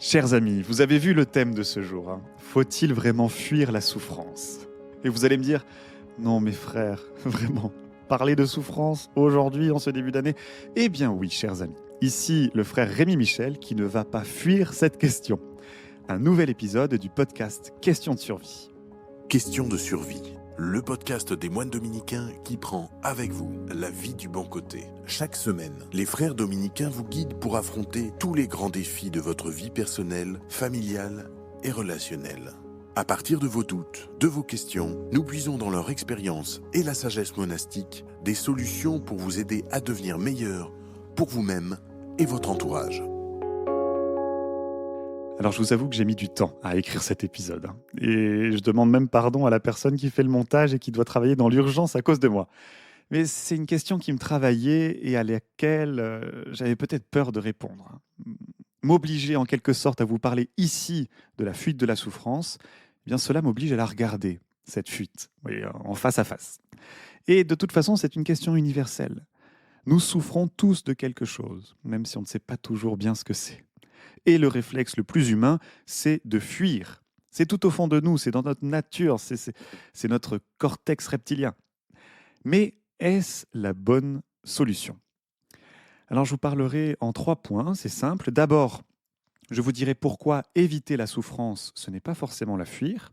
Chers amis, vous avez vu le thème de ce jour, hein. Faut-il vraiment fuir la souffrance? Et vous allez me dire, non mes frères, vraiment, parler de souffrance aujourd'hui en ce début d'année? Eh bien oui, chers amis. Ici, le frère Rémi Michel qui ne va pas fuir cette question. Un nouvel épisode du podcast Question de survie. Question de survie, le podcast des moines dominicains qui prend avec vous la vie du bon côté. Chaque semaine, les frères dominicains vous guident pour affronter tous les grands défis de votre vie personnelle, familiale et relationnelle. À partir de vos doutes, de vos questions, nous puisons dans leur expérience et la sagesse monastique des solutions pour vous aider à devenir meilleur pour vous-même et votre entourage. Alors je vous avoue que j'ai mis du temps à écrire cet épisode, hein. Et je demande même pardon à la personne qui fait le montage et qui doit travailler dans l'urgence à cause de moi. Mais c'est une question qui me travaillait et à laquelle j'avais peut-être peur de répondre, hein. M'obliger en quelque sorte à vous parler ici de la fuite de la souffrance, eh bien cela m'oblige à la regarder, cette fuite, oui, en face à face. Et de toute façon, c'est une question universelle. Nous souffrons tous de quelque chose, même si on ne sait pas toujours bien ce que c'est. Et le réflexe le plus humain, c'est de fuir. C'est tout au fond de nous, c'est dans notre nature, c'est notre cortex reptilien. Mais est-ce la bonne solution? Alors je vous parlerai en 3 points, c'est simple. D'abord, je vous dirai pourquoi éviter la souffrance, ce n'est pas forcément la fuir.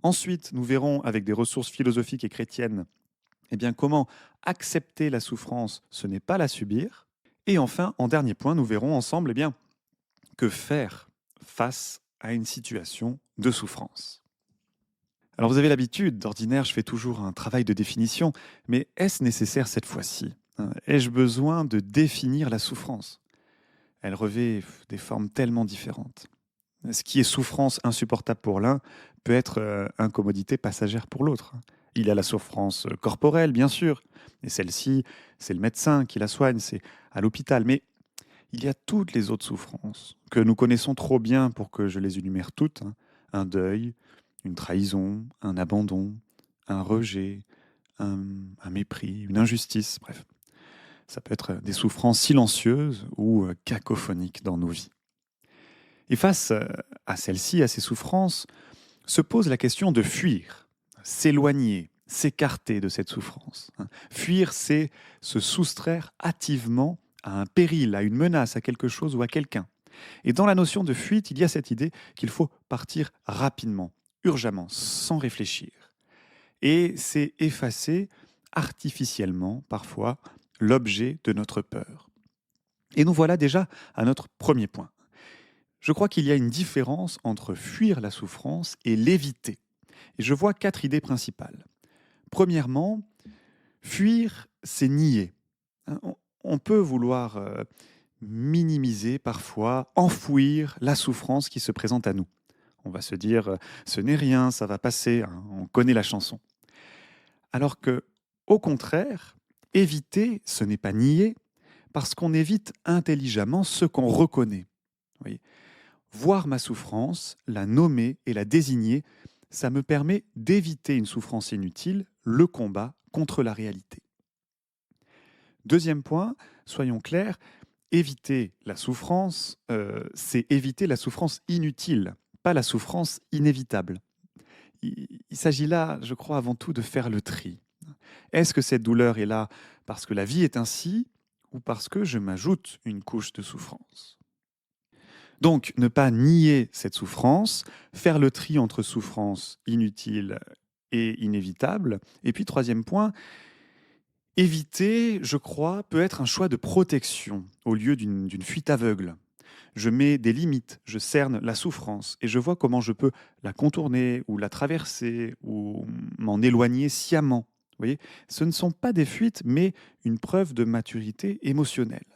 Ensuite, nous verrons avec des ressources philosophiques et chrétiennes, eh bien, comment accepter la souffrance, ce n'est pas la subir. Et enfin, en dernier point, nous verrons ensemble eh bien, que faire face à une situation de souffrance. Alors vous avez l'habitude, d'ordinaire je fais toujours un travail de définition, mais est-ce nécessaire cette fois-ci? Ai-je besoin de définir la souffrance? Elle revêt des formes tellement différentes. Ce qui est souffrance insupportable pour l'un peut être incommodité passagère pour l'autre. Il y a la souffrance corporelle, bien sûr, et celle-ci, c'est le médecin qui la soigne, c'est à l'hôpital. Mais il y a toutes les autres souffrances que nous connaissons trop bien pour que je les énumère toutes, hein. Un deuil, une trahison, un abandon, un rejet, un mépris, une injustice, bref. Ça peut être des souffrances silencieuses ou cacophoniques dans nos vies. Et face à celles-ci, à ces souffrances, se pose la question de fuir, s'éloigner, s'écarter de cette souffrance. Fuir, c'est se soustraire hâtivement à un péril, à une menace, à quelque chose ou à quelqu'un. Et dans la notion de fuite, il y a cette idée qu'il faut partir rapidement, urgemment, sans réfléchir. Et c'est effacer artificiellement, parfois, l'objet de notre peur. Et nous voilà déjà à notre premier point. Je crois qu'il y a une différence entre fuir la souffrance et l'éviter. Et je vois 4 idées principales. Premièrement, fuir, c'est nier. On peut vouloir minimiser parfois, enfouir la souffrance qui se présente à nous. On va se dire, ce n'est rien, ça va passer, hein, on connaît la chanson. Alors que, au contraire, éviter, ce n'est pas nier, parce qu'on évite intelligemment ce qu'on reconnaît. Vous voyez, voir ma souffrance, la nommer et la désigner, ça me permet d'éviter une souffrance inutile, le combat contre la réalité. Deuxième point, soyons clairs, éviter la souffrance, c'est éviter la souffrance inutile, pas la souffrance inévitable. Il s'agit là, je crois, avant tout de faire le tri. Est-ce que cette douleur est là parce que la vie est ainsi ou parce que je m'ajoute une couche de souffrance? Donc, ne pas nier cette souffrance, faire le tri entre souffrance inutile et inévitable. Et puis, troisième point, éviter, je crois, peut être un choix de protection au lieu d'une fuite aveugle. Je mets des limites, je cerne la souffrance et je vois comment je peux la contourner ou la traverser ou m'en éloigner sciemment. Vous voyez, ce ne sont pas des fuites, mais une preuve de maturité émotionnelle.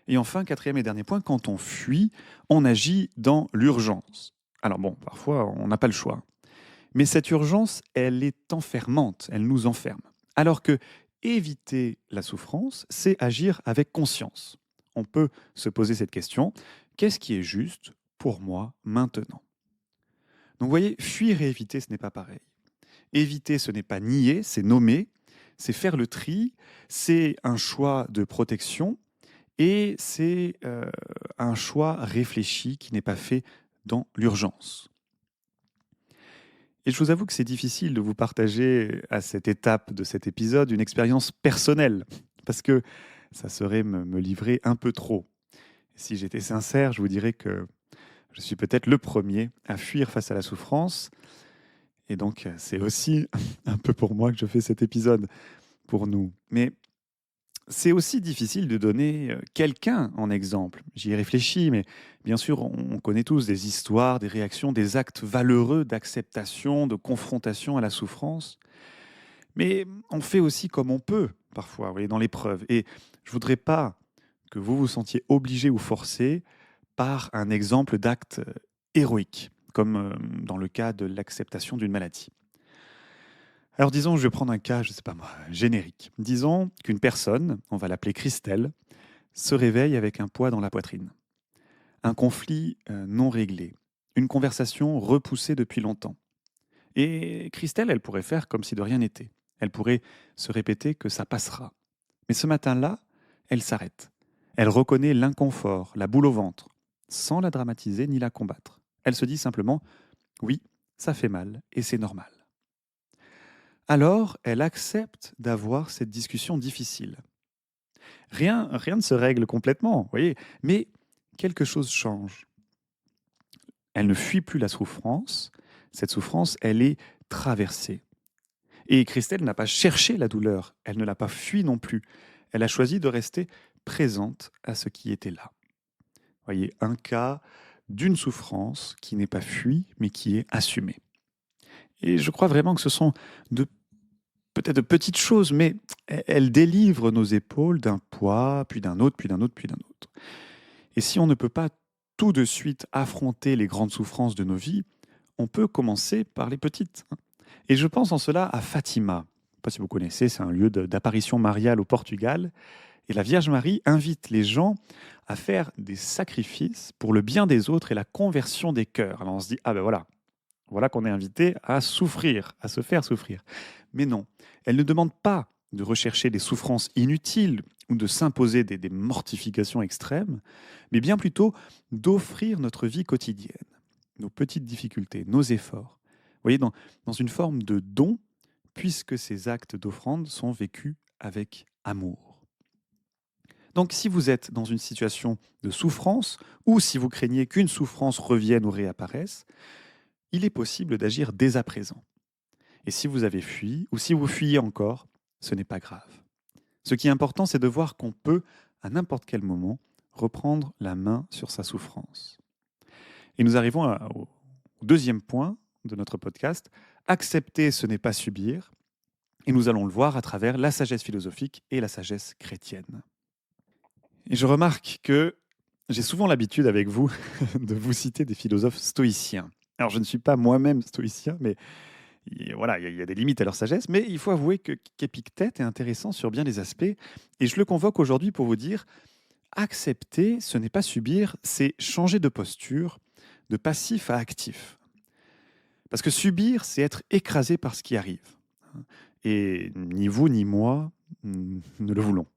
Et enfin, quatrième et dernier point, quand on fuit, on agit dans l'urgence. Alors bon, parfois, on n'a pas le choix. Mais cette urgence, elle est enfermante, elle nous enferme. Alors que éviter la souffrance, c'est agir avec conscience. On peut se poser cette question, qu'est-ce qui est juste pour moi maintenant? Donc vous voyez, fuir et éviter, ce n'est pas pareil. Éviter, ce n'est pas nier, c'est nommer, c'est faire le tri, c'est un choix de protection. Et c'est un choix réfléchi qui n'est pas fait dans l'urgence. Et je vous avoue que c'est difficile de vous partager à cette étape de cet épisode une expérience personnelle, parce que ça serait me livrer un peu trop. Si j'étais sincère, je vous dirais que je suis peut-être le premier à fuir face à la souffrance. Et donc, c'est aussi un peu pour moi que je fais cet épisode, pour nous. Mais c'est aussi difficile de donner quelqu'un en exemple. J'y ai réfléchi, mais bien sûr, on connaît tous des histoires, des réactions, des actes valeureux d'acceptation, de confrontation à la souffrance. Mais on fait aussi comme on peut, parfois, vous voyez, dans l'épreuve. Et je voudrais pas que vous vous sentiez obligé ou forcé par un exemple d'acte héroïque, comme dans le cas de l'acceptation d'une maladie. Alors disons, je vais prendre un cas, je ne sais pas moi, générique. Disons qu'une personne, on va l'appeler Christelle, se réveille avec un poids dans la poitrine. Un conflit non réglé. Une conversation repoussée depuis longtemps. Et Christelle, elle pourrait faire comme si de rien n'était. Elle pourrait se répéter que ça passera. Mais ce matin-là, elle s'arrête. Elle reconnaît l'inconfort, la boule au ventre, sans la dramatiser ni la combattre. Elle se dit simplement, oui, ça fait mal et c'est normal. Alors, elle accepte d'avoir cette discussion difficile. Rien ne se règle complètement, vous voyez, mais quelque chose change. Elle ne fuit plus la souffrance. Cette souffrance, elle est traversée. Et Christelle n'a pas cherché la douleur, elle ne l'a pas fui non plus. Elle a choisi de rester présente à ce qui était là. Vous voyez, un cas d'une souffrance qui n'est pas fuie, mais qui est assumée. Et je crois vraiment que ce sont peut-être de petites choses, mais elles délivrent nos épaules d'un poids, puis d'un autre, puis d'un autre, puis d'un autre. Et si on ne peut pas tout de suite affronter les grandes souffrances de nos vies, on peut commencer par les petites. Et je pense en cela à Fatima. Je ne sais pas si vous connaissez, c'est un lieu d'apparition mariale au Portugal. Et la Vierge Marie invite les gens à faire des sacrifices pour le bien des autres et la conversion des cœurs. Alors on se dit, ah ben voilà qu'on est invité à souffrir, à se faire souffrir. Mais non, elle ne demande pas de rechercher des souffrances inutiles ou de s'imposer des mortifications extrêmes, mais bien plutôt d'offrir notre vie quotidienne, nos petites difficultés, nos efforts. Vous voyez, dans une forme de don, puisque ces actes d'offrande sont vécus avec amour. Donc si vous êtes dans une situation de souffrance, ou si vous craignez qu'une souffrance revienne ou réapparaisse, il est possible d'agir dès à présent. Et si vous avez fui, ou si vous fuyez encore, ce n'est pas grave. Ce qui est important, c'est de voir qu'on peut, à n'importe quel moment, reprendre la main sur sa souffrance. Et nous arrivons au deuxième point de notre podcast. Accepter, ce n'est pas subir. Et nous allons le voir à travers la sagesse philosophique et la sagesse chrétienne. Et je remarque que j'ai souvent l'habitude avec vous de vous citer des philosophes stoïciens. Alors je ne suis pas moi-même stoïcien, mais voilà, il y a des limites à leur sagesse, mais il faut avouer qu'Épictète est intéressant sur bien des aspects. Et je le convoque aujourd'hui pour vous dire, accepter, ce n'est pas subir, c'est changer de posture, de passif à actif. Parce que subir, c'est être écrasé par ce qui arrive. Et ni vous ni moi ne le voulons.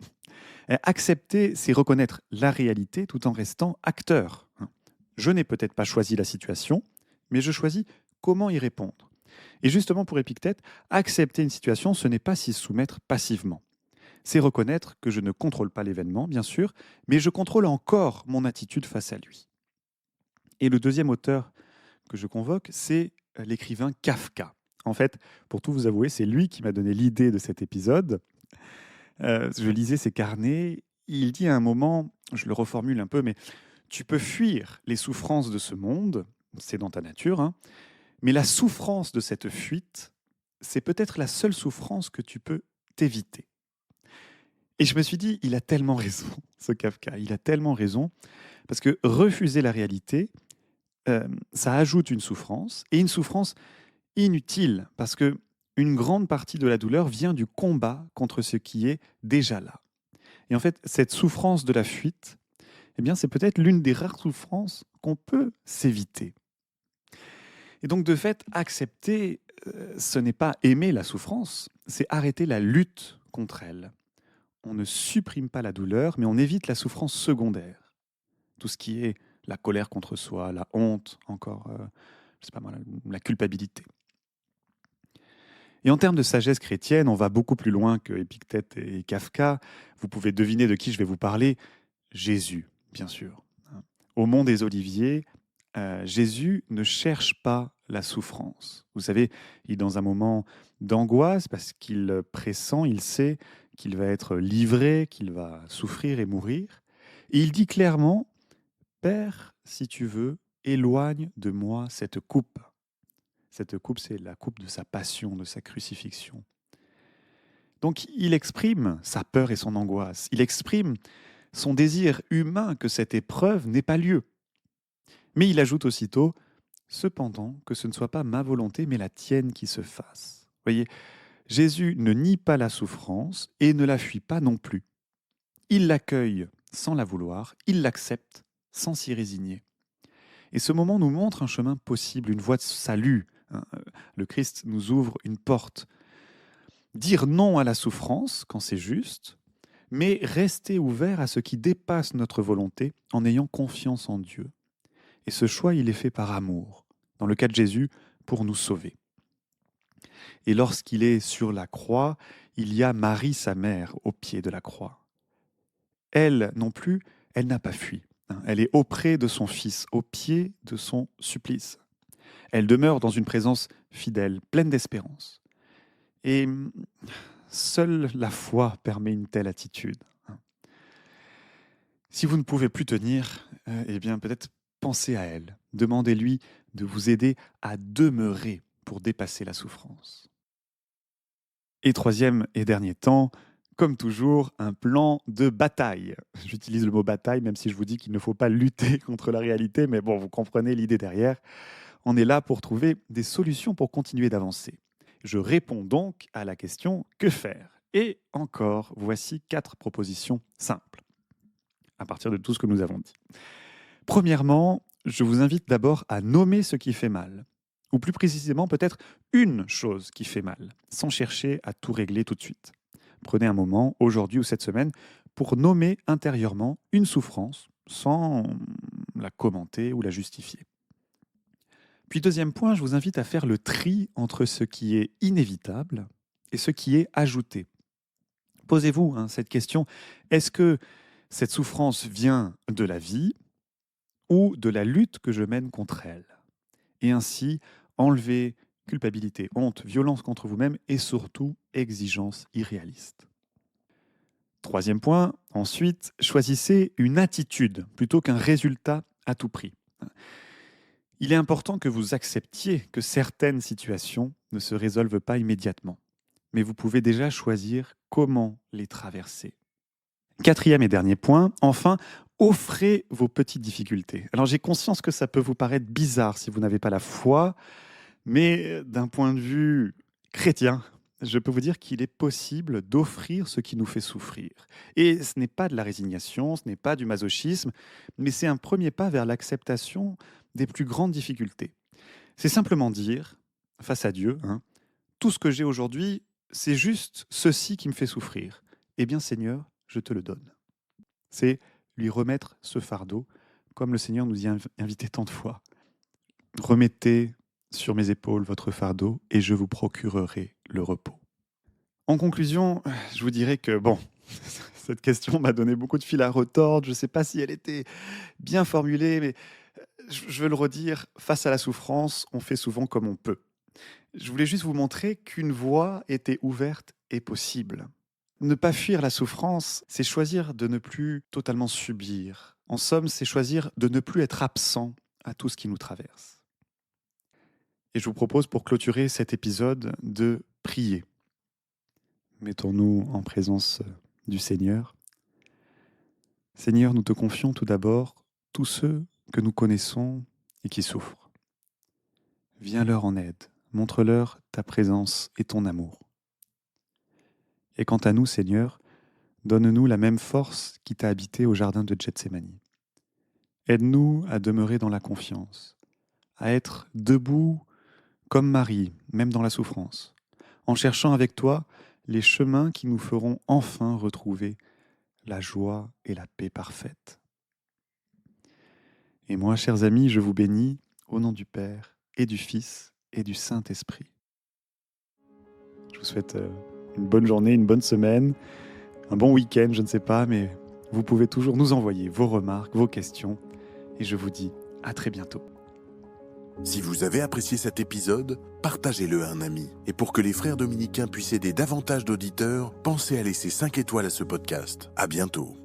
Accepter, c'est reconnaître la réalité tout en restant acteur. Je n'ai peut-être pas choisi la situation, mais je choisis comment y répondre. Et justement pour Épictète, accepter une situation, ce n'est pas s'y soumettre passivement. C'est reconnaître que je ne contrôle pas l'événement, bien sûr, mais je contrôle encore mon attitude face à lui. Et le deuxième auteur que je convoque, c'est l'écrivain Kafka. En fait, pour tout vous avouer, c'est lui qui m'a donné l'idée de cet épisode. Je lisais ses carnets, il dit à un moment, je le reformule un peu, mais tu peux fuir les souffrances de ce monde, c'est dans ta nature, hein, mais la souffrance de cette fuite, c'est peut-être la seule souffrance que tu peux t'éviter. Et je me suis dit, il a tellement raison, ce Kafka, il a tellement raison, parce que refuser la réalité, ça ajoute une souffrance, et une souffrance inutile, parce que une grande partie de la douleur vient du combat contre ce qui est déjà là. Et en fait, cette souffrance de la fuite, eh bien, c'est peut-être l'une des rares souffrances qu'on peut s'éviter. Et donc, de fait, accepter, ce n'est pas aimer la souffrance, c'est arrêter la lutte contre elle. on ne supprime pas la douleur, mais on évite la souffrance secondaire. Tout ce qui est la colère contre soi, la honte, encore, je sais pas moi, la culpabilité. Et en termes de sagesse chrétienne, on va beaucoup plus loin que Épictète et Kafka. Vous pouvez deviner de qui je vais vous parler. Jésus, bien sûr. Au Mont des Oliviers, Jésus ne cherche pas la souffrance. Vous savez, il est dans un moment d'angoisse parce qu'il pressent, il sait qu'il va être livré, qu'il va souffrir et mourir. Et il dit clairement, Père, si tu veux, éloigne de moi cette coupe. Cette coupe, c'est la coupe de sa passion, de sa crucifixion. Donc il exprime sa peur et son angoisse. Il exprime son désir humain que cette épreuve n'ait pas lieu. Mais il ajoute aussitôt, cependant, que ce ne soit pas ma volonté, mais la tienne qui se fasse. Voyez, Jésus ne nie pas la souffrance et ne la fuit pas non plus. Il l'accueille sans la vouloir, il l'accepte sans s'y résigner. Et ce moment nous montre un chemin possible, une voie de salut. Le Christ nous ouvre une porte. Dire non à la souffrance quand c'est juste, mais rester ouvert à ce qui dépasse notre volonté en ayant confiance en Dieu. Et ce choix, il est fait par amour, dans le cas de Jésus, pour nous sauver. Et lorsqu'il est sur la croix, il y a Marie, sa mère, au pied de la croix. Elle non plus, elle n'a pas fui. Elle est auprès de son Fils, au pied de son supplice. Elle demeure dans une présence fidèle, pleine d'espérance. Et seule la foi permet une telle attitude. Si vous ne pouvez plus tenir, eh bien peut-être pensez à elle. Demandez-lui de vous aider à demeurer pour dépasser la souffrance. Et troisième et dernier temps, comme toujours, un plan de bataille. J'utilise le mot bataille, même si je vous dis qu'il ne faut pas lutter contre la réalité, mais bon, vous comprenez l'idée derrière. On est là pour trouver des solutions pour continuer d'avancer. Je réponds donc à la question « Que faire ?» Et encore, voici 4 propositions simples, à partir de tout ce que nous avons dit. Premièrement, je vous invite d'abord à nommer ce qui fait mal, ou plus précisément peut-être une chose qui fait mal, sans chercher à tout régler tout de suite. Prenez un moment, aujourd'hui ou cette semaine, pour nommer intérieurement une souffrance, sans la commenter ou la justifier. Puis deuxième point, je vous invite à faire le tri entre ce qui est inévitable et ce qui est ajouté. Posez-vous cette question, est-ce que cette souffrance vient de la vie ou de la lutte que je mène contre elle? Et ainsi, enlever culpabilité, honte, violence contre vous-même et surtout exigence irréaliste. Troisième point, ensuite, choisissez une attitude plutôt qu'un résultat à tout prix. Il est important que vous acceptiez que certaines situations ne se résolvent pas immédiatement, mais vous pouvez déjà choisir comment les traverser. Quatrième et dernier point, enfin, offrez vos petites difficultés. Alors j'ai conscience que ça peut vous paraître bizarre si vous n'avez pas la foi, mais d'un point de vue chrétien, je peux vous dire qu'il est possible d'offrir ce qui nous fait souffrir. Et ce n'est pas de la résignation, ce n'est pas du masochisme, mais c'est un premier pas vers l'acceptation des plus grandes difficultés. C'est simplement dire, face à Dieu, tout ce que j'ai aujourd'hui, c'est juste ceci qui me fait souffrir. Eh bien Seigneur, je te le donne. C'est lui remettre ce fardeau, comme le Seigneur nous y a invité tant de fois. Remettez sur mes épaules votre fardeau et je vous procurerai le repos. En conclusion, je vous dirais que, cette question m'a donné beaucoup de fil à retordre. Je ne sais pas si elle était bien formulée, mais je veux le redire, face à la souffrance, on fait souvent comme on peut. Je voulais juste vous montrer qu'une voie était ouverte et possible. Ne pas fuir la souffrance, c'est choisir de ne plus totalement subir. En somme, c'est choisir de ne plus être absent à tout ce qui nous traverse. Et je vous propose pour clôturer cet épisode de prier. Mettons-nous en présence du Seigneur. Seigneur, nous te confions tout d'abord tous ceux que nous connaissons et qui souffrent. Viens leur en aide, montre-leur ta présence et ton amour. Et quant à nous, Seigneur, donne-nous la même force qui t'a habité au jardin de Gethsémani. Aide-nous à demeurer dans la confiance, à être debout comme Marie, même dans la souffrance, en cherchant avec toi les chemins qui nous feront enfin retrouver la joie et la paix parfaite. Et moi, chers amis, je vous bénis au nom du Père et du Fils et du Saint-Esprit. Je vous souhaite une bonne journée, une bonne semaine, un bon week-end, je ne sais pas, mais vous pouvez toujours nous envoyer vos remarques, vos questions, et je vous dis à très bientôt. Si vous avez apprécié cet épisode, partagez-le à un ami. Et pour que les frères dominicains puissent aider davantage d'auditeurs, pensez à laisser 5 étoiles à ce podcast. À bientôt.